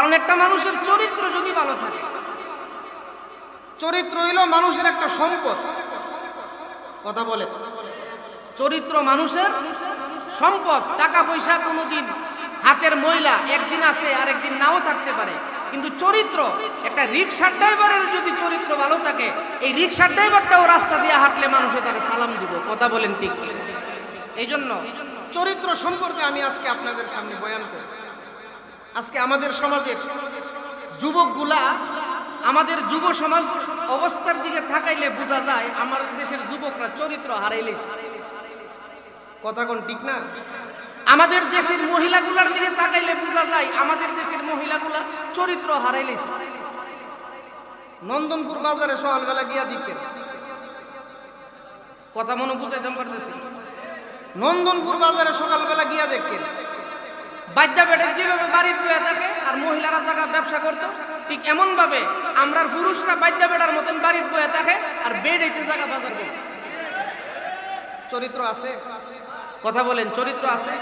কারণ একটা মানুষের চরিত্র যদি ভালো থাকে, চরিত্র হইল মানুষের একটা সম্পদ। কথা বলে, চরিত্র মানুষের সম্পদ। টাকা পয়সা কোনোদিন হাতের ময়লা, একদিন আছে আর একদিন নাও থাকতে পারে, কিন্তু চরিত্র, একটা রিক্সার ড্রাইভারের যদি চরিত্র ভালো থাকে, এই রিক্সার ড্রাইভারটাও রাস্তা দিয়ে হাঁটলে মানুষে তাকে সালাম দিব। কথা বলেন ঠিক? এই জন্য চরিত্র সম্পর্কে আমি আজকে আপনাদের সামনে বয়ান করি। আজকে আমাদের সমাজের যুবকগুলা, আমাদের যুব সমাজ অবস্থার দিকে তাকাইলে বোঝা যায় আমাদের দেশের যুবকরা চরিত্র হারাইলে। কথা কোন ঠিক না? আমাদের দেশের মহিলাগুলার দিকে তাকাইলে বোঝা যায় আমাদের দেশের মহিলাগুলা চরিত্র হারাইলে। নন্দনপুর বাজারে সকালবেলা গিয়া দিকেন, কথা মনে বুঝাইতাম পারতেছি। নন্দনপুর বাজারে সকালবেলা গিয়া দেখেন বাদ্যা বেড়ে যেভাবে বাড়ির বয়ে থাকে আর মহিলারা জায়গা ব্যবসা করতো, ঠিক এমন ভাবে আমরা পুরুষরা বাদ্যা বেড়ার মতন বাড়ির বয়ে থাকে আর বেড়েতে জায়গা বাজার করে। চরিত্র আছে? কথা বলেন, চরিত্র আছে?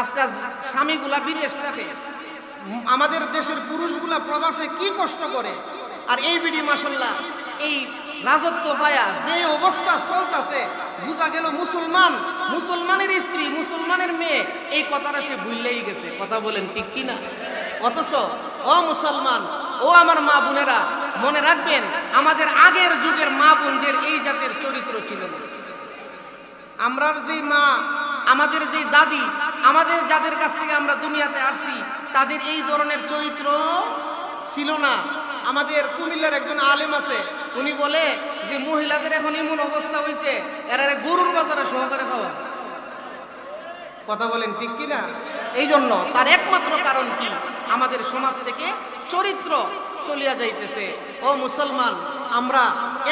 আজকাল স্বামীগুলা বিদেশ থাকে, আমাদের দেশের পুরুষগুলা প্রবাসে কি কষ্ট করে, আর এই বিডি মাশাআল্লাহ এই রাজত্ব পায়া যে অবস্থা চলতেছে, বুঝা গেল মুসলমান, মুসলমানের স্ত্রী, মুসলমানের মেয়ে, এই কথাটা সে ভুললেই গেছে। কথা বলেন ঠিক কিনা? অথচ ও মুসলমান, ও আমার মা বোনেরা, মনে রাখবেন আমাদের আগের যুগের মা বোনদের এই জাতের চরিত্র ছিল না। আমরার যে মা, আমাদের যে দাদি, আমাদের যাদের কাছ থেকে আমরা দুনিয়াতে আসছি, তাদের এই ধরনের চরিত্র ছিল না। আমাদের কুমিল্লার একজন আলেম আছে, উনি বলে যে মহিলাদের এখন এমন অবস্থা হয়েছে এরা গরুর বাজারে সহকারে পাওয়া যায়। কথা বলেন ঠিক কিনা? এই জন্য তার একমাত্র কারণ কি? আমাদের সমাজ থেকে চরিত্র চলিয়া যাইতেছে। ও মুসলমান, আমরা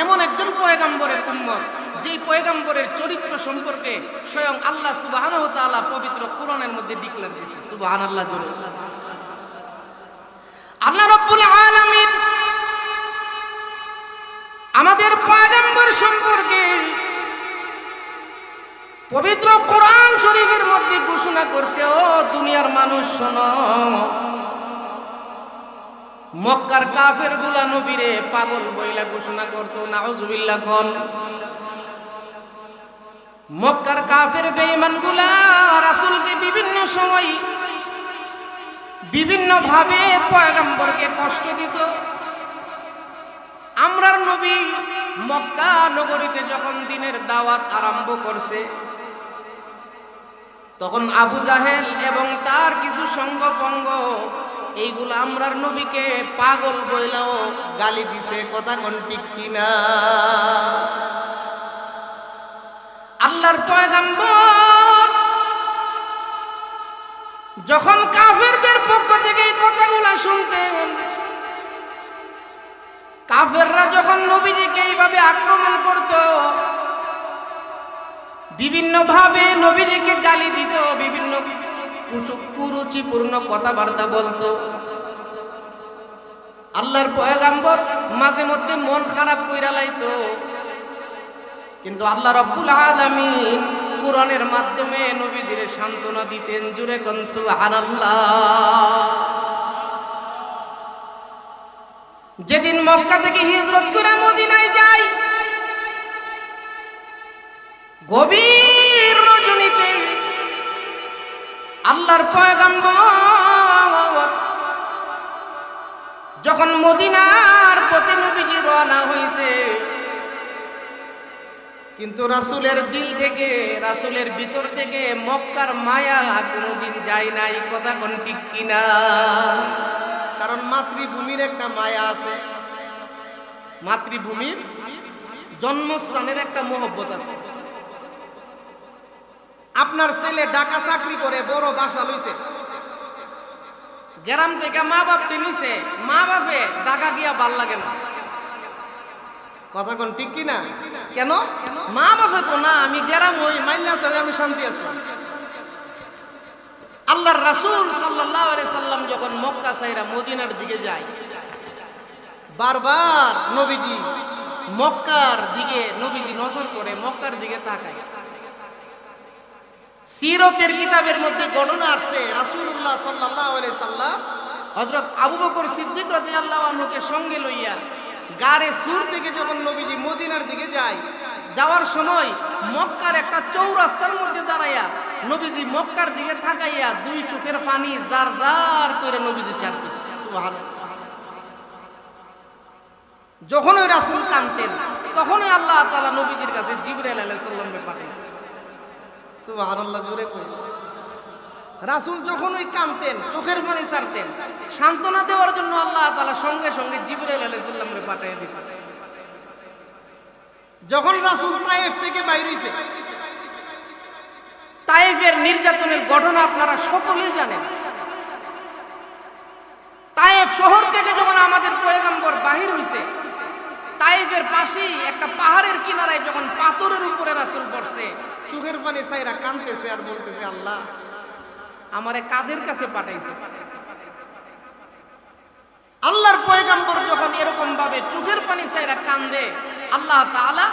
এমন একজন পয়গম্বরের উম্মত, যেই পয়গম্বরের চরিত্র সম্পর্কে স্বয়ং আল্লাহ সুবহানাহু ওয়া তাআলা পবিত্র কোরআনের মধ্যে ডিক্লেয়ার দিয়েছে। সুবহানাল্লাহ জোরে। আল্লাহ রাব্বুল আলামিন আমাদের পয়গম্বর সম্পর্কে পবিত্র কোরআন শরীফের মধ্যে ঘোষণা করছে, ও দুনিয়ার মানুষ শোনো, মক্কার কাফেরগুলা নবীরে পাগল বইলা ঘোষণা করতো। নাউজুবিল্লাহ কোন মক্কার কাফের বেঈমানগুলা রাসূলকে বিভিন্ন সময় বিভিন্ন ভাবে পয়গম্বরকে কষ্ট দিত। আমরার নবী মক্কা নগরীতে যখন দ্বীনের দাওয়াত আরম্ভ করছে, তখন আবু জাহেল এবং তার কিছু সঙ্গপঙ্গ এইগুলো আমরার নবীকে পাগল বইলাও গালি দিছে। কথা কোন ঠিক কিনা? আল্লাহর পয়গম্বর যখন কাফেরদের পক্ষ থেকে এই কথাগুলো শুনতেন, কাফেররা যখন নবীজিকে এইভাবে আক্রমণ করত, বিভিন্ন ভাবে নবীজিকে গালি দিত, বিভিন্ন কুরুচিপূর্ণ কথাবার্তা বলতো, আল্লাহর পয়গম্বর মাঝে মধ্যে মন খারাপ কইরা লাইতো। কিন্তু আল্লাহ রাব্বুল আলামিন কোরআনের মাধ্যমে নবীদের সান্ত্বনা দিতেন। জুরে কোন সুবহানাল্লাহ। যেদিন মক্কা থেকে হিজরত করে মদিনায় যায়, গভীর রজনীতে আল্লাহর পয়গম্বর যখন মদিনার পথে নবীজি রওনা হয়েছে, কিন্তু রাসূলের দিল থেকে, রাসূলের ভিতর থেকে মক্কার মায়া কোনোদিন যায় নাই। কথা কোন ঠিক কিনা? কারণ মাতৃভূমির একটা মায়া আছে, মাতৃভূমির জন্মস্থানের একটা মহব্বত আছে। আপনার ছেলে ঢাকা চাকরি করে বড় বাসা লইছে, গ্রাম থেকে মা বাপকে নিছে, মা বাপে ঢাকা গিয়া ভাল লাগে না। কথা কোন ঠিক কিনা? কেন? মা বাপে তো না, আমি গ্রাম ওই মাইল্লা তবে আমি শান্তি আছি। আল্লাহর রাসূল সাল্লাল্লাহু আলাইহি সাল্লাম যখন মক্কা ছাইরা মদিনার দিকে যায়, বারবার নবীজি মক্কার দিকে নবীজি নজর করে, মক্কার দিকে তাকায়। সিরতের কিতাবের মধ্যে গণনা আসছে রাসূলুল্লাহ সাল্লাল্লাহু আলাইহি সাল্লাম হযরত আবু বকর সিদ্দিক রাদিয়াল্লাহু আনহুকে সঙ্গে লইয়া গারে সুর থেকে যখন নবীজি মদিনার দিকে যায়, যাওয়ার সময় মক্কার একটা চৌরাস্তার মধ্যে দাঁড়াইয়া নবীজি মক্কার দিকে তাকাইয়া দুই চোখের পানি জার জার করে নবীজি ছাড়তেছে। সুবহানাল্লাহ। যখন ওই রাসূল কাঁদতেন তখনই আল্লাহ তাআলা নবীজির কাছে জিবরাইল আলাইহিস সালামকে পাঠালেন। সুবহানাল্লাহ, জোরে কই। রাসূল যখন ওই কাঁদতেন, চোখের পানি ছাড়তেন, সান্ত্বনা দেওয়ার জন্য আল্লাহ তাআলা সঙ্গে সঙ্গে জিবরাইল আলাইহিস সালামকে পাঠিয়ে দিতেন। যখন রাসূল তায়েফ থেকে বাইর হইছে, তায়েফের নির্যাতনের ঘটনা আপনারা সকলেই জানেন। তায়েফ শহর থেকে যখন আমাদের পয়গম্বর বাহির হইছে, তায়েফের পাশেই একটা পাহাড়ের কিনারায় যখন পাথরের উপরে রাসূল বসছে, চোখের পানি ছাইরা কাঁদতেছে আর বলতেছে, আল্লাহ আমারে কাদের কাছে পাঠাইছে। আল্লাহর পয়গম্বর যখন এরকম ভাবে চোখের পানি ছাইরা কান্দে, আল্লাহ তাআলা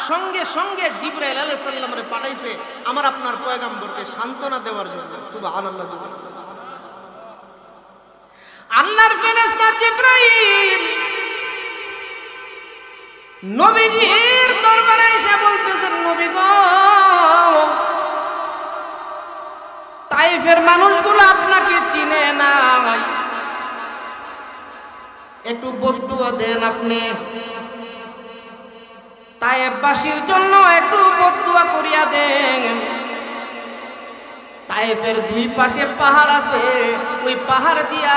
সঙ্গে সঙ্গে জিবরাইল আলাইহিস সালামকে পাঠাইছে আমার আপনার পয়গম্বরকে সান্ত্বনা দেওয়ার জন্য। সুবহানাল্লাহ। আল্লাহর ফেরেশতা জিবরাইল নবীজির দরবারে এসে বলতেছেন, নবী গো, তায়েফের মানুষগুলো আপনাকে চিনে না, একটু বদদুয়া দেন আপনি। তায়েফবাসীর জন্য একটু বদদুয়া করিয়া দেন। তায়েফের দুই পাশে পাহাড় আছে, ওই পাহাড় দিয়া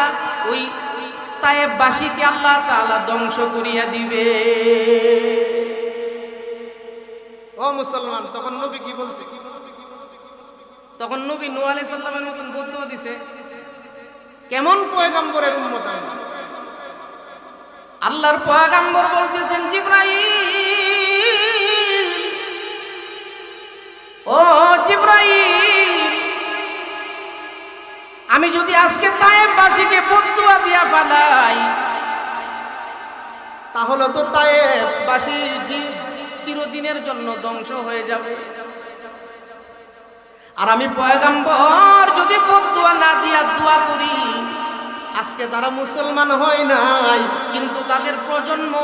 ওই তায়েফবাসীকে আল্লাহ তাআলা ধ্বংস করিয়া দিবে। ও মুসলমান, তখন নবী কি বলছে? তখন নবী নূহ আলাইহিস সালামের মতন বদদুয়া দিছে। কেমন পয়গম্বরের উম্মত আমরা! আল্লাহর পয়গম্বর বলতেছেন, জিবরাইল, ও জিবরাইল, আমি যদি আজকে তায়েফবাসীকে বদদুয়া দিয়া ফেলাই, তাহলে তো তায়েফবাসী চিরদিনের জন্য ধ্বংস হয়ে যাবে। আর আমি পয়গম্বর যদি বদদুয়া না দিয়া দোয়া করি, আজকে তারা মুসলমান হয় নাই, কিন্তু তাদের প্রজন্ম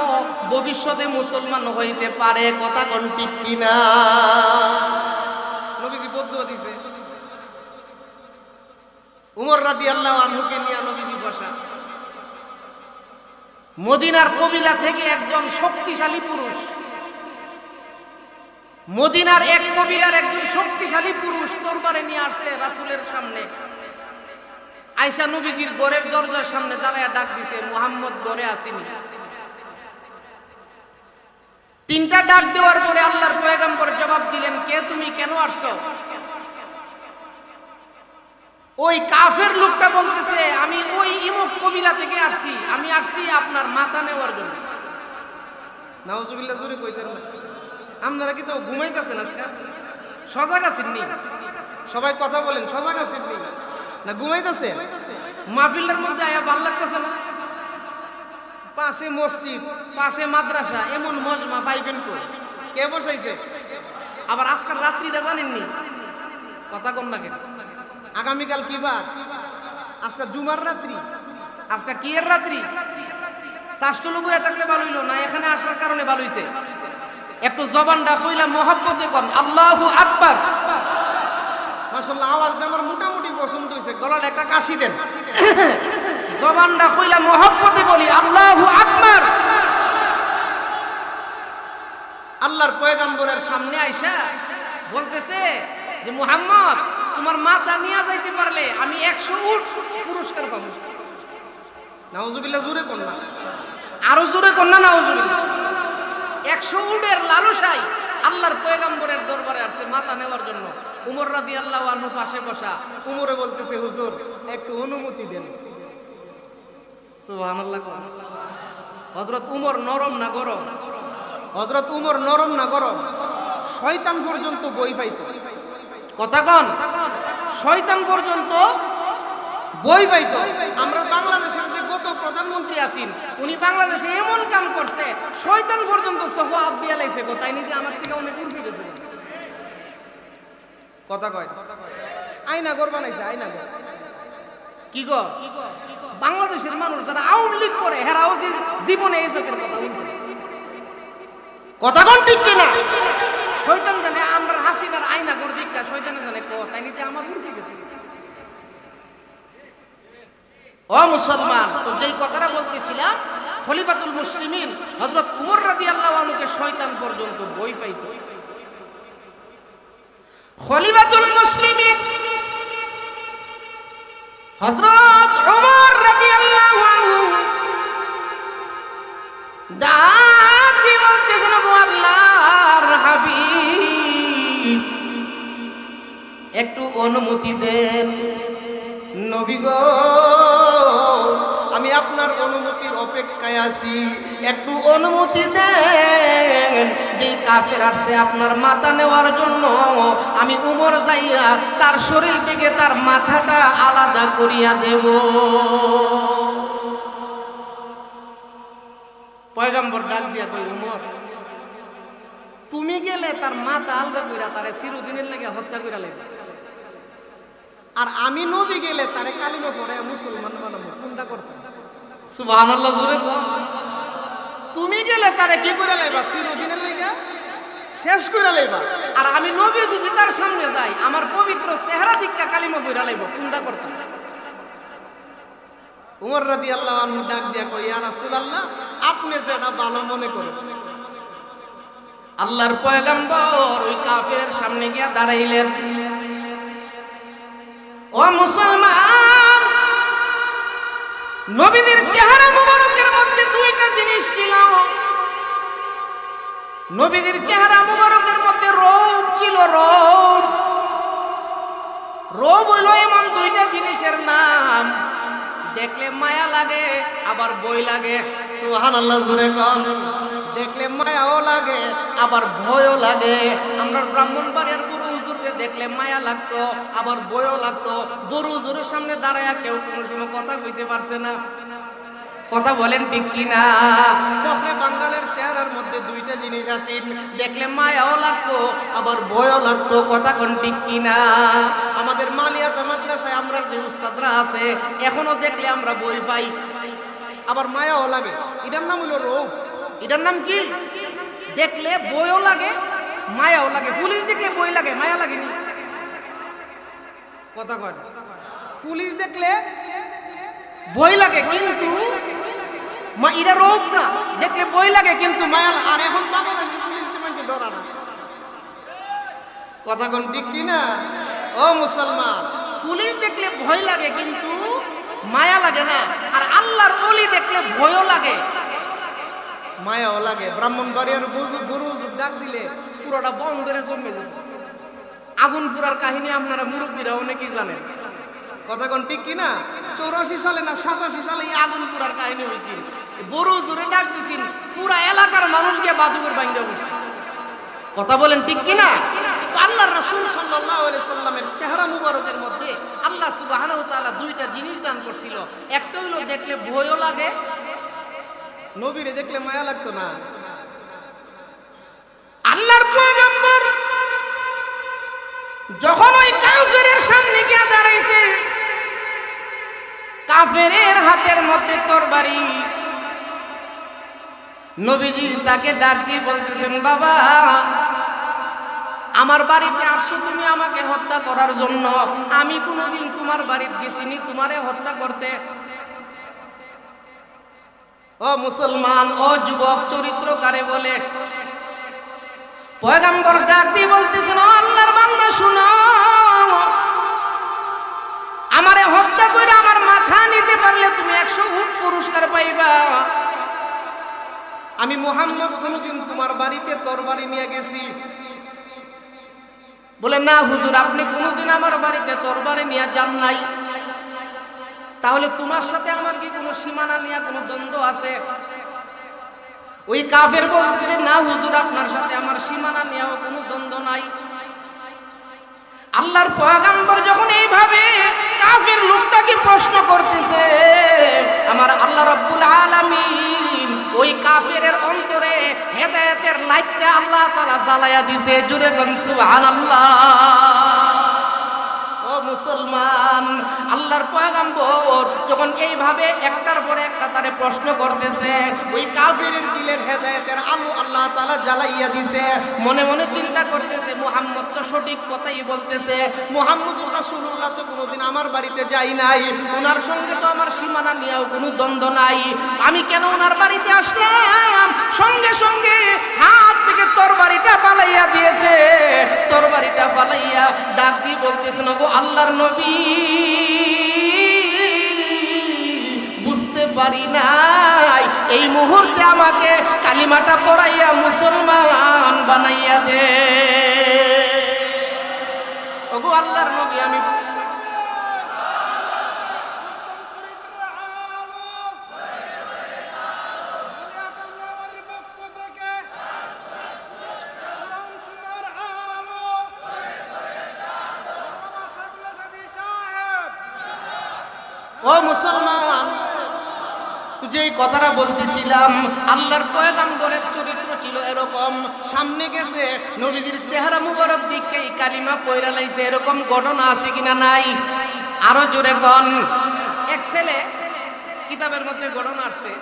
ভবিষ্যতে মুসলমান হইতে পারে। কথা কোন ঠিক কিনা? নবীজি বদদুয়া দিয়েছে। উমর রাদিয়াল্লাহু আনহুকে নিয়ে নবীজি বসা। মদিনার কবিলা থেকে একজন শক্তিশালী পুরুষ, মদিনার এক কবিলার একজন শক্তিশালী পুরুষ দরবারে নিয়ে আসছে রাসূলের সামনে। আয়েশা নবীজির ঘরের দরজার সামনে দাঁড়ায় ডাক দিছে, মুহাম্মদ ঘরে আসেনি। তিনটা ডাক দেওয়ার পরে আল্লাহর পয়গম্বর জবাব দিলেন, কে তুমি, কেন আসছো? ওই কাফের লোকটা বলতেছে, আমি ওই ইমুক কবিলা থেকে আসছি, আমি আসছি আপনার মাথা নেওয়ার জন্য। নাউজুবিল্লাহ, জোরে কইতেন না। আপনারা কি তো ঘুমাইতেছেন? আজকে সজাগ আছেন নি? সবাই কথা বলেন, সজাগ আছেন নি না ঘুমাইতেছেন? মাহফিলের মধ্যে আয়া ভাল লাগতেছে না? পাশে মসজিদ, পাশে মাদ্রাসা, এমন মজমা পাইবেন কই? কে বসাইছে? আবার আজকাল রাত্রিটা জানেননি? কথা কম না কেন? আগামীকাল কি বার? আজকে জুমার রাত্রি। আজকে কি এর রাত্রি? শাস্ত্রলোক হয়ে থাকলে ভালো হইলো না, এখানে আসার কারণে ভালো হইছে। একটু জবানটা কইলা মহব্বতে কর, আল্লাহু আকবার। মাশাআল্লাহ, আওয়াজটা আমার মোটামুটি পছন্দ হইছে। গলাটা একটা কাশি দেন। জবানটা কইলা মহব্বতে বলি, আল্লাহু আকবার। আল্লাহর পয়গম্বরের সামনে আইসা বলতেছে যে, মুহাম্মদ, তোমার মাথা নিয়ে যাইতে পারলে আমি 100 উট পুরস্কার পাবো। নাউজুবিল্লাহ, জোরে কোন না, আরো জোরে কোন না, নাউজুবিল্লাহ। 100 উটের লালসায় আল্লাহর পয়গম্বরের দরবারে আসছে মাথা নেওয়ার জন্য। উমর রাদিয়াল্লাহু আনহু পাশে বসা। উমরে বলতেছে, হুজুর একটু অনুমতি দেন। সুবহানাল্লাহ। হযরত উমর নরম না গরম? হযরত উমর নরম না গরম? শয়তান পর্যন্ত বই পাইতো। কথা কন, শয়তান পর্যন্ত বই পাইতো। আমরা বাংলাদেশের যে গত প্রধানমন্ত্রী আছেন, উনি বাংলাদেশে এমন কাম করছে, শয়তান পর্যন্ত সহ হাত দিয়া লাইছে। তাই নিজে আমার থেকে অনেক উঠে গেছে। কথা কয়, আয়না ঘর বানাইছে, আয়না ঘর। কি গো, বাংলাদেশের মানুষ যারা আওয়ামী লীগ করে হেরাও জীবনে এই জাতের কথা বলছে। কথা কোন ঠিক কিনা? শয়তান জানে আমরা হাসিনার আয়না করে দিকটা, শয়তানে জানে তাই নিতে আমার উঠে গেছে। ও মুসলমান, তো যেই কথাটা বলতেছিলাম, খলিফাতুল মুসলিমিন হযরত উমর রাদিয়াল্লাহু আনহুকে শয়তান পর্যন্ত ভয় পাইতো। খলিফাতুল মুসলিমিন হযরত উমর রাদিয়াল্লাহু আনহু ডাকি বলতেছেন, গো আল্লাহর হাবিব একটু অনুমতি দেন। নবী গো, আমি আপনার অনুমতির অপেক্ষায় আছি, একটু অনুমতি দেন। যেই কাফের আসছে আপনার মাথা নেওয়ার জন্য, আমি উমর যাইয়া তার শরীর থেকে তার মাথাটা আলাদা করিয়া দেব। পয়গম্বর ডাক দিয়া কই, উমর তুমি গেলে তার মাথা আলাদা কইরা তারে চিরদিনের লেগে হত্যা কইরা লাগবে, আর আমি নবী গেলে তারে কালিমা পড়ে মুসলমান বানাবো। কোনটা করতে? সুবহানাল্লাহ জোরে কও। তুমি গেলে তারে কি করে লাইবা? চিরদিনের লেগে শেষ করে লাইবা। আর আমি নবী যদি তার সামনে যাই, আমার পবিত্র চেহারা দিকটা কালিমা পড়ে লাইব। কোনটা করতে? উমর রাদিয়াল্লাহু আনহু ডাক দিয়া কই, ইয়া রাসূলুল্লাহ আপনি যেটা ভালো মনে করেন। আল্লাহর পয়গম্বর ওই কাফেরের সামনে গিয়া দাঁড়াইলেন। ও মুসলমান, নবীদের চেহারা মুবারকের মধ্যে দুইটা জিনিস ছিল। নবীদের চেহারা মুবারকের মধ্যে রূপ ছিল, রূপ। রূপ হইল এমন দুইটা জিনিসের নাম, দেখলে মায়া লাগে আবার ভয় লাগে। সুবহানাল্লাহ জোরে কোন। দেখলে মায়াও লাগে আবার ভয়ও লাগে। আমরা ব্রাহ্মণবাড়িয়ার গুরু হুজুরকে দেখলে মায়া লাগতো আবার ভয়ও লাগতো। গুরু হুজুরের সামনে দাঁড়ায়া কেউ কোনো সময় কথা কইতে পারছে না। কথা বলেন ঠিক কিনা? ফখরে বাঙ্গালের চেহারার মধ্যে দুইটা জিনিস আছে, দেখলে মায়াও লাগতো আবার ভয়ও লাগতো। কথা কোন ঠিক কিনা? আমাদের মালিয়াতা মাদ্রাসায় আমরা যে উস্তাদরা আছে, এখনো দেখলে আমরা ভয় পাই আবার মায়াও লাগে। এটার নাম হলো রূপ। এটার নাম কি? দেখলে ভয়ও লাগে মায়াও লাগে। পুলিশ দেখলে ভয় লাগে, মায়া লাগেনি। কথা কয়, পুলিশ দেখলে ভয় লাগে কিন্তু এটা রোগ না। দেখলে ভয় লাগে কিন্তু মায়া। আর এখন বাংলাদেশের পুলিশ তোমাকে ডরা না। কথা কোন ঠিক কিনা? ও মুসলমান, পুলিশ দেখলে ভয় লাগে কিন্তু মায়া লাগে না। আর আল্লাহর ওলি দেখলে ভয়ও লাগে মায়াও লাগে। ব্রাহ্মণবাড়িয়ার গুরু ডাক দিলে পুরোটা বম বেড়ে জমে যাবে। আগুন পুরার কাহিনী আপনারা মুরব্বীরা অনেকেই জানেন। কথা কোন ঠিক কিনা? 84 সালে না 87 সালে এই আগুন পুরার কাহিনী হয়েছিল। বড় জোরে ডাক দিছিল, পুরা এলাকার মানুষকে বাদুকের বাইন্দা করছে। কথা বলেন ঠিক কিনা? তো আল্লাহর রাসূল সাল্লাল্লাহু আলাইহি সাল্লামের চেহারা মুবারকের মধ্যে আল্লাহ সুবহানাহু ওয়া তাআলা দুইটা জিনিস দান করছিল। একটা হলো দেখলে ভয়ও লাগে, নবীরে দেখলে মায়া লাগতো না। আল্লাহর পয়গম্বর যখন ওই কাফেরের সামনে গিয়ে দাঁড়াইছে, কাফেরের হাতের মধ্যে তরবারি, নবীজি তাকে ডাক দিয়ে বলতেছেন, বাবা আমার বাড়িতে আসছো তুমি আমাকে হত্যা করার জন্য। আমি কোনোদিন তোমার বাড়িতে গেছিনি তোমারে হত্যা করতে। ও মুসলমান, ও যুবক, চরিত্র কারে বলে? পয়গম্বর ডাক দিয়ে বলতেছেন, ও আল্লাহর বান্দা শুনো, আমারে হত্যা করে আমার মাথা নিতে পারলে তুমি 100 উট পুরস্কার পাইবা। আমি মুহাম্মদ কোনদিন তোমার বাড়িতে তরবারি নিয়ে গেছি? বলে, না হুজুর, আপনি কোনদিন আমার বাড়িতে তরবারি নিয়ে যান নাই। তাহলে তোমার সাথে আমার কি কোনো সীমানা নিয়ে কোনো দ্বন্দ্ব আছে? ওই কাফের বলতেছে, না হুজুর, আপনার সাথে আমার সীমানা নিয়েও কোনো দ্বন্দ্ব নাই। আল্লাহর পয়গম্বর যখন এইভাবে কাফের লোকটাকে প্রশ্ন করতেছে, আমার আল্লাহ রাব্বুল আলামিন ওই কাফেরের অন্তরে হেদায়েতের লাইটটা আল্লাহ তাআলা জ্বালায়া দিয়েছে। জোরে বলুন সুবহানাল্লাহ। ও মুসলমান, আল্লাহ আল্লাহর পয়গম্বর যখন এইভাবে একটার পরে একটা তারে প্রশ্ন করতেছে, ওই কাফিরের দিলের হেদায়েতের আলো আল্লাহ তাআলা জ্বালাইয়া দিছে। মনে মনে চিন্তা করতেছে, মুহাম্মদ তো সঠিক কথাই বলতেছে, মুহাম্মদুর রাসূলুল্লাহ তো কোনোদিন আমার বাড়িতে যাই নাই, ওনার সঙ্গে তো আমার সীমানা নিয়েও কোনো দ্বন্দ্ব নাই, আমি কেন ওনার বাড়িতে আসলাম? সঙ্গে সঙ্গে হাত থেকে তরবারিটা পালাইয়া দিয়েছে। তরবারিটা পালাইয়া ডাক দিয়ে বলতেছেন, গো আল্লাহর নবী, বুঝতে পারি নাই, এই মুহূর্তে আমাকে কালিমাটা পড়াইয়া মুসলমান বানাইয়া দে। ওগো আল্লাহর নবী, আমি ও মুসলমান, তুই যে কথাটা বলতেছিলাম, আল্লাহর পয়গম্বরের চরিত্র ছিল এরকম, সামনে গেছে নবীজির চেহারা মুবারক দিকে কালিমা পয়রা লাইছে, এরকম ঘটনা আছে কিনা নাই? আরো জোরে কোন। এক ছেলে, কিতাবের মধ্যে ঘটনা আসছে,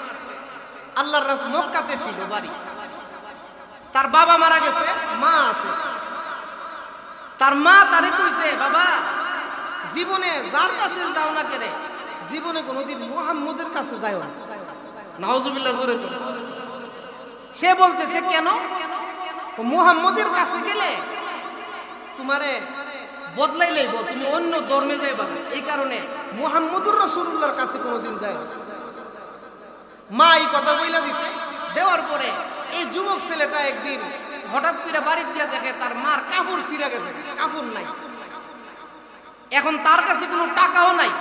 আল্লাহর রাসূল মক্কাতে ছিল বাড়ি, তার বাবা মারা গেছে, মা আছে। তার মা তারে কইছে, বাবা জীবনে যার কাছে যাও না কেন, জীবনে কোনোদিন মুহাম্মদের কাছে যাও না। নাউজুবিল্লাহ জোরে বল। সে বলতেছে, কেন? মুহাম্মদের কাছে গেলে তোমারে বদলাই লইব, তুমি অন্য ধর্মে যাইবা, এই কারণে মুহাম্মদুর রাসূলুল্লাহর কাছে কোনোদিন যাও। মা এই কথা বইলা দিছে। দেওয়ার পরে এই যুবক ছেলেটা একদিন হঠাৎ করে বাড়িতে গিয়ে দেখে তার মার কাপড় ছিঁড়া গেছে, কাপড় নাই। এখন তার কাছে কোনো টাকাও নাই,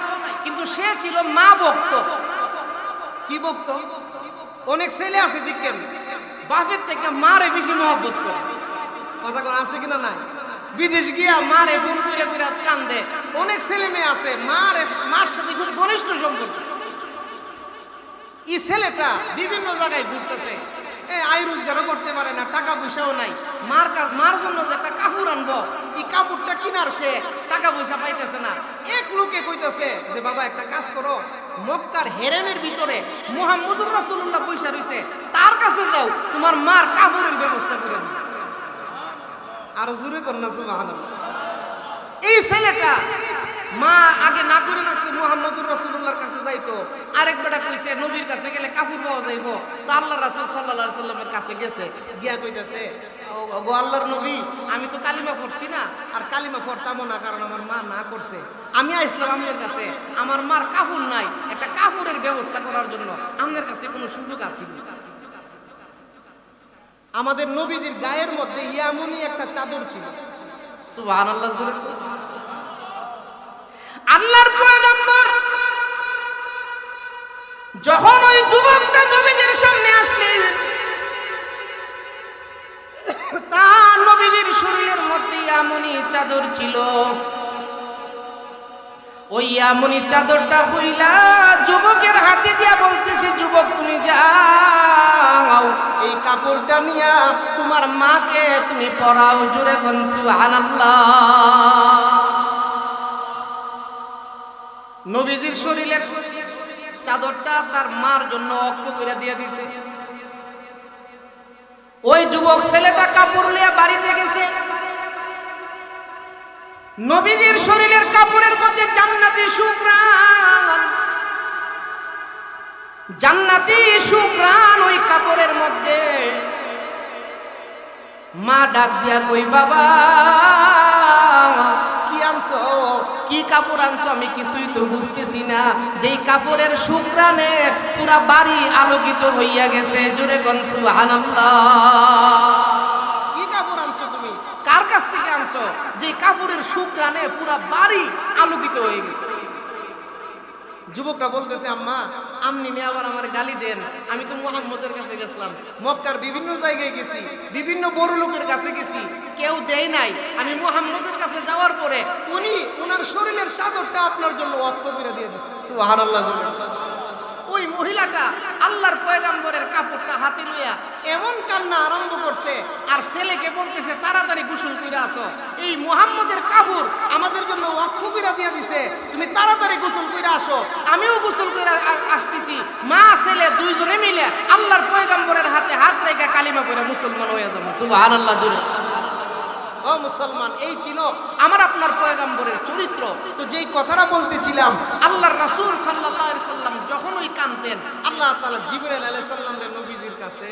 কিন্তু সে ছিল মা ভক্ত। কি ভক্ত? অনেক ছেলে আছে দেখেন বাপের থেকে মারে বেশি মহব্বত করে, কথা কোন আছে কিনা নাই? বিদেশ গিয়া মারে ফোন করে করে কান্দে। অনেক ছেলে মেয়ে আছে মার সাথে খুব ঘনিষ্ঠ সম্পর্ক। এই ছেলেটা বিভিন্ন জায়গায় ঘুরতেছে, আয় রোজগারও করতে পারে না, টাকা পয়সাও নাই। মার জন্য যে একটা কাপড় আনবো, এই কাপড়টা কিনার সে টাকা পয়সা পাইতেছে না। এক লোকে কইতেছে যে, বাবা একটা কাজ করো, মক্কার হেরেমের ভিতরে মুহাম্মদুর রাসূলুল্লাহ পয়সা রইছে, তার কাছে যাও, তোমার মার কাপড়ের ব্যবস্থা করে দিও। আরো জোরে কর না সুবহানাল্লাহ। এই ছেলেটা মা আগে না করে রাখছে মুহাম্মদুর রাসূলুল্লাহর কাছে যাইতো, আরেক বেটা কইছে নবীর কাছে গেলে কাপড় পাওয়া যাইবো, তো আল্লাহর রাসূল সাল্লাল্লাহু আলাইহি সাল্লামের কাছে গেছে, গিয়া কইতাছে, ওগো আল্লাহর নবী, আমি তো কালিমা পড়ছি না, আর কালিমা পড়তামও না, কারণ আমার মা না করছে। আমি আসলাম আপনার কাছে, আমার মার কাপড় নাই, একটা কাপড়ের ব্যবস্থা করার জন্য আপনার কাছে কোনো সুযোগ আছে? আমাদের নবীজির গায়ের মধ্যে ইয়ামনি একটা চাদর ছিল। সুবহানাল্লাহ। আল্লাহর পয়গম্বর যখন ওই যুবকটা নবীজির সামনে আসলেন, তার নবীজির শরীরের মধ্যে ইয়ামনি চাদর ছিল। ওই ইয়ামনি চাদরটা হইলা যুবকের হাতে দিয়া বলতেছে, যুবক তুমি যাও, এই কাপড়টা নিয়া তোমার মাকে তুমি পরাও। জোরে কোন সুবহানাল্লাহ। নবীজির শরীরের চাদরটা তার মার জন্য অক্ষ করে দিয়ে দিয়েছে। ওই যুবক ছেলেটা কাপড় নিয়ে বাড়িতে গেছে। নবীজির শরীরের কাপড়ের মধ্যে জান্নাতি সুঘ্রাণ, জান্নাতি সুঘ্রাণ ওই কাপড়ের মধ্যে। মা ডাক দিয়া কই, বাবা কি আনছো, কি কাপড় আনছো? আমি কিছুই তো বুঝতেছি না। যেই কাপড়ের সুঘ্রাণে পুরা বাড়ি আলোকিত হইয়া গেছে। জোরে কোন সুবহানাল্লাহ। কি কাপড় আনছো তুমি? কার কাছ থেকে আনছো? যে কাপড়ের সুঘ্রাণে পুরা বাড়ি আলোকিত হয়ে গেছে। যুবকরা বলতেছে, আম্মা আপনি নিয়ে আবার আমার গালি দেন, আমি তো মুহাম্মদের কাছে গেছিলাম, মক্কার বিভিন্ন জায়গায় গেছি, বিভিন্ন বড় লোকের কাছে গেছি, কেউ দেয় নাই। আমি মুহাম্মদের কাছে যাওয়ার পরে উনি ওনার শরীরের চাদরটা আপনার জন্য ওয়াকফ করে দিয়ে দিয়েছে। সুবহানাল্লাহ। ওই মহিলাটা আল্লাহর পয়গম্বরের কাপড়টা হাতে লইয়া এমন কান্না আরম্ভ করছে, আর ছেলেকে বলতেছে তাড়াতাড়ি গোসল কইরা আসো, এই মুহাম্মদের কাপড় আমাদের জন্য ওয়াকফ কইরা দিয়া দিছে, তুমি তাড়াতাড়ি গোসল কইরা আসো। আমিও গোসল কইরা আসতেছি। মা ছেলে দুইজনে মিলে আল্লাহর পয়গম্বরের হাতে হাত রেখে কালিমা পড়ে মুসলমান হয়ে যাবো। সুবহানাল্লাহ জোরে। ও মুসলমান, এই ছিল আমার আপনার পয়গম্বরের চরিত্র। তো যেই কথাটা বলতেছিলাম, আল্লাহর রাসূল সাল্লাল্লাহু আলাইহি সাল্লাম যখন ওই কাঁদতেন, আল্লাহ তাআলা জিবরাইল আলাইহিস সালামকে নবীজির কাছে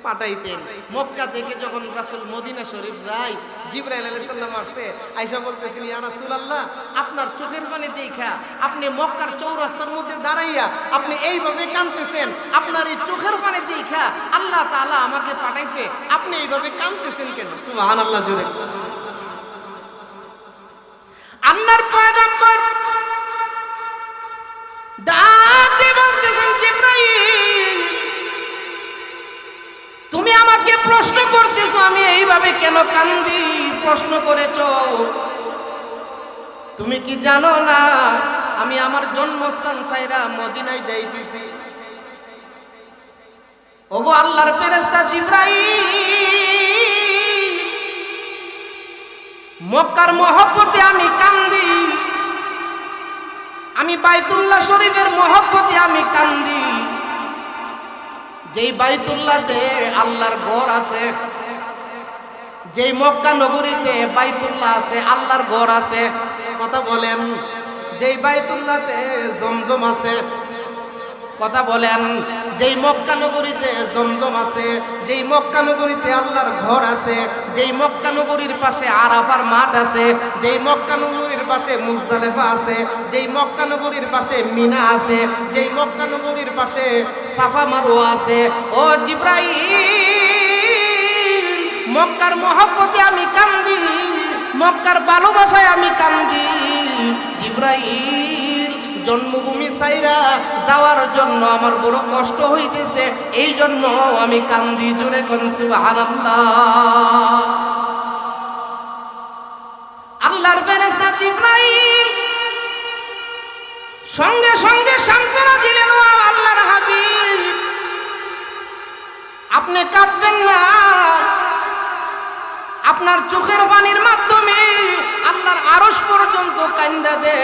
পাঠাইতেন। মক্কা থেকে যখন রাসূল মদিনা শরীফ যায়, জিবরাইল আলাইহিস সালাম আসছে, আয়েশা বলতেছেন, ইয়া রাসূলুল্লাহ, আপনার চোখের পানি দেখা আপনি মক্কার চৌরাস্তার মধ্যে দাঁড়াইয়া আপনি এইভাবে কাঁদতেছেন, আপনার এই চোখের পানি দেখা আল্লাহ তাআলা আমাকে পাঠাইছে, আপনি এইভাবে কাঁদতেছেন কেন? সুবহানাল্লাহ জোরে। আল্লাহর পয়গম্বর ডাক দিয়ে বলতেছেন, জিবরাইল, তুমি আমাকে প্রশ্ন করতেছো আমি এইভাবে কেন কান্দি, প্রশ্ন করেছো। তুমি কি জানো না আমি আমার জন্মস্থান ছাইরা মদিনায় যাইতেছি? ওগো আল্লাহর ফেরেশতা জিবরাইল, মক্কার মহব্বতে আমি কান্দি, আমি বাইতুল্লাহ শরীফের মহব্বতে আমি কান্দি, যেই বাইতুল্লাহতে আল্লাহর ঘর আছে, যেই মক্কা নগরীতে বাইতুল্লাহ আছে, আল্লাহর ঘর আছে, কথা বলেন, যেই বাইতুল্লাহতে জমজম আছে, কথা বলেন, যেই মক্কা নগরীতে জমজম আছে, যেই মক্কা নগরীতে আল্লাহর ঘর আছে, যেই মক্কা নগরীর পাশে আরাফার মাঠ আছে, যেই মক্কা নগরীর পাশে মুজদালিফা আছে, যেই মক্কা নগরীর পাশে মিনা আছে, যেই মক্কা নগরীর পাশে সাফা মারওয়া আছে। ও জিবরাইল, মক্কার মহব্বতে আমি কান্দি, মক্কার ভালোবাসায় আমি কান্দি। জিবরাইল, জন্মভূমি সাইরা যাওয়ার জন্য আমার বড় কষ্ট হইতেছে, এই জন্য আমি কান্দি। জোরে কোন সুবহানাল্লাহ। আল্লাহর ফেরেশতা জিবরাইল সঙ্গে সঙ্গে সান্ত্বনা দিলেন, ও আল্লাহর হাবিব, আপনি কাঁদবেন না, আপনার চোখের পানির মাধ্যমে আল্লাহর আরশ পর্যন্ত কান্দা দে,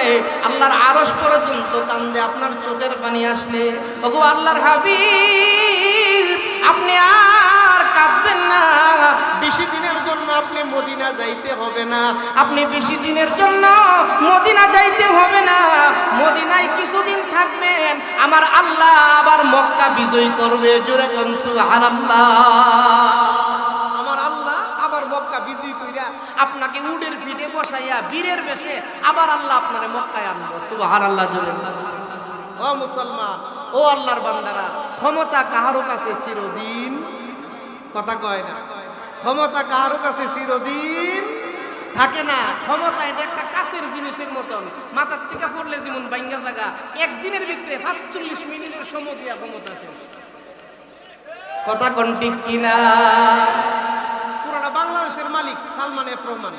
আল্লাহর আরশ পর্যন্ত কান্দে আপনার চোখের পানি আসলে। ওগো আল্লাহর হাবিব, আপনি আর কাঁদবেন না, বেশি দিনের জন্য আপনি মদিনা যাইতে হবে না, আপনি বেশি দিনের জন্য মদিনা যাইতে হবে না, মদিনায় কিছুদিন থাকবেন, আমার আল্লাহ আবার মক্কা বিজয় করবে। জোরে কোন সুবহানাল্লাহ। মক্কা বিজয় কইরা আপনাকে উটের পিঠে বসাইয়া বীরের বেশে আবার আল্লাহ আপনারে মক্কায় আনবো। সুবহানাল্লাহ জোরে। ও মুসলমান, ও আল্লাহর বান্দারা, ক্ষমতা কাহারো কাছে চিরদিন, কথা কয় না, ক্ষমতা কাহারো কাছে চিরদিন থাকে না। ক্ষমতা এটা একটা কাছের জিনিসের মতন, মাথার থেকে পড়লে যেমন বাইঙ্গা জায়গা, একদিনের ভিতরে ৪৫ মিনিটের সময় দিয়া ক্ষমতা শেষ। কথা কোন ঠিক কিনা? বাংলাদেশের মালিক সালমান এফ রহমান,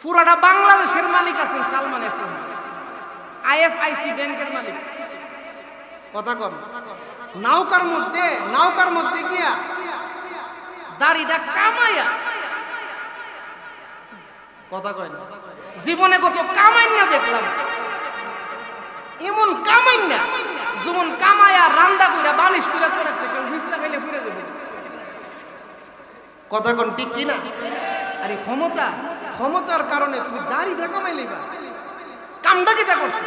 পুরাটা বাংলাদেশের মালিক আছেন সালমান এফ রহমান, আইএফআইসি ব্যাংকের মালিক। কথা কর, নৌকার মধ্যে গিয়া দাড়িটা কামাইয়া, কথা কয় না, জীবনে কত কামাই না দেখলাম, এমন কামাই না, যেমন কামাইয়া রান্না কইরা বালিশ কইরা করেছে, কেউ হুইসলা খাইলে ফুরে যাবে। কথা কোন ঠিক কিনা? আরে ক্ষমতার কারণে তুমি দাড়িটা কামাই লইবা, কামটা কি তা করছে?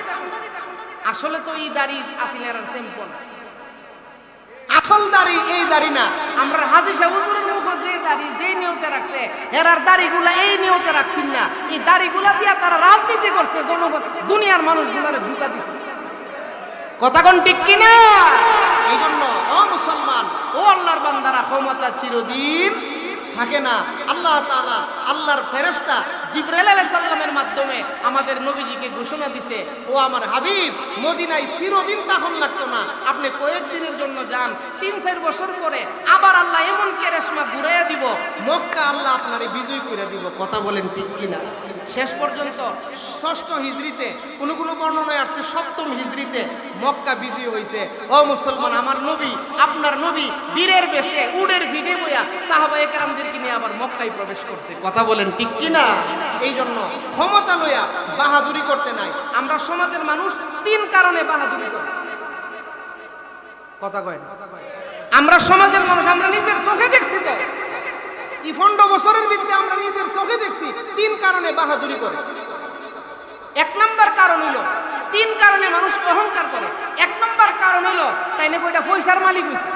আসলে তো এই দাড়ি আসিলের সিম্পল, আসল দাড়ি এই দাড়ি না। আমরা হাজী সাহেব হুজুরের মুখে যে দাড়ি যে নিয়তে রাখছে, হেরার দাড়িগুলা এই নিয়তে রাখছেন না, এই দাড়িগুলা দিয়া তারা রাজনীতি করছে, জনগণ দুনিয়ার মানুষগুলারে ধোঁকা দিছে। কথা কোন ঠিক কিনা? এই জন্য ও মুসলমান, ও আল্লাহর বান্দারা, ক্ষমতা চিরদিন থাকে না। আল্লাহ তাআলা, আল্লাহর ফেরেশতা জিবরাইল আলাইহিস সালামের মাধ্যমে আমাদের নবীজিকে ঘোষণা দিছে, ও আমার হাবিব, মদিনায় চিরদিন তখন লাগতো না, আপনি কয়েকদিনের জন্য যান, 3-4 বছর পরে আবার আল্লাহ এমন কেরেশমা ঘুরাইয়া দিব, মক্কা আল্লাহ আপনারে বিজয় করে দিব। কথা বলেন ঠিক কিনা? শেষ পর্যন্ত 6ষ্ঠ হিজরিতে, কোনো কোনো বর্ণনায় আসছে 7ম হিজরিতে মক্কা বিজয় হয়েছে। ও মুসলমান, আমার নবী, আপনার নবী বীরের বেশে উটের পিঠে বইয়া সাহাবায়ে কেরামদেরকে নিয়ে আবার মক্কায় প্রবেশ করছে। কথা বলেন ঠিক কিনা? এই জন্য ক্ষমতা লইয়া বাহাদুরি করতে নাই। আমরা সমাজের মানুষ 3 কারণে বাহাদুরি করি। কথা কয় না? আমরা সমাজের মানুষ, আমরা নিজের চোখে দেখছি তো, এই 15 বছরের ভিতরে আমরা নিজের চোখে দেখছি 3 কারণে বাহাদুরি করে। 1 নম্বর কারণ হলো, 3 কারণে মানুষ অহংকার করে। 1 নম্বর কারণ হলো তাই না কইটা পয়সার মালিক হইছে,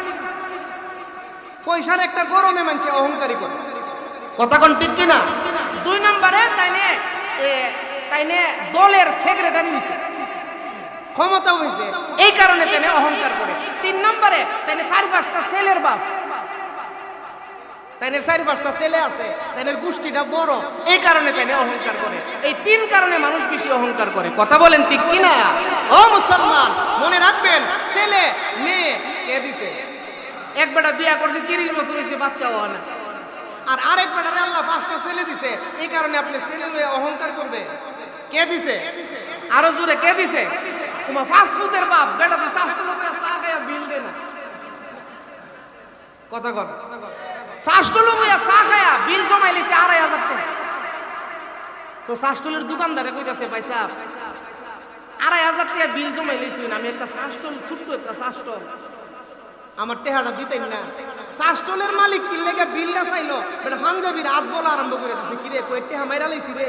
পয়সার একটা গরমে মানুষ অহংকারী করে। কথা কোন ঠিক কিনা? 2 নম্বরে তাই না দলের সেক্রেটারি হইছে, ক্ষমতা হইছে, এই কারণে তাই অহংকার করে। 3 নম্বরে তাই 4-5টা ছেলের বাপ, তাইনের 4-5টা ছেলে আছে, তাইনের গোষ্ঠীটা বড়, এই কারণে তাই অহংকার করে। এই 3 কারণে মানুষ বেশি অহংকার করে। কথা বলেন ঠিক কিনা? ও মুসলমান, মনে রাখবেন, ছেলে মেয়ে কে দিছে? এক বেটা বিয়া করছে, 30 বছর হয়েছে, বাচ্চা হয় না। আর আরেক বেটারে আল্লাহ 5টা ছেলে দিছে, এই কারণে আপনি ছেলে মেয়ে অহংকার করবে। কে দিছে? আরো জোরে, কে দিছে? তোমার 5 ফুটের বাপ বেটা তো 4 লোক চা খায়া বিল দে না। কথা কর, 4 লোক চা খায়া বিল জমাই লিছে 2500 টাকা। তো 4 দোকানদারে কইতাছে, ভাই সাহেব 2500 টাকা বিল জমাই লিছি, আমি একটা 4 ছোট্ট একটা 4 আমার টেহাটা দিতেন না। 4 মালিক কি লেগে বিলটা চাইলো, বেটা পাঞ্জাবির হাত বলা আরম্ভ করে দিছে, কিরে কই টেহা মাইরা লাইছি রে।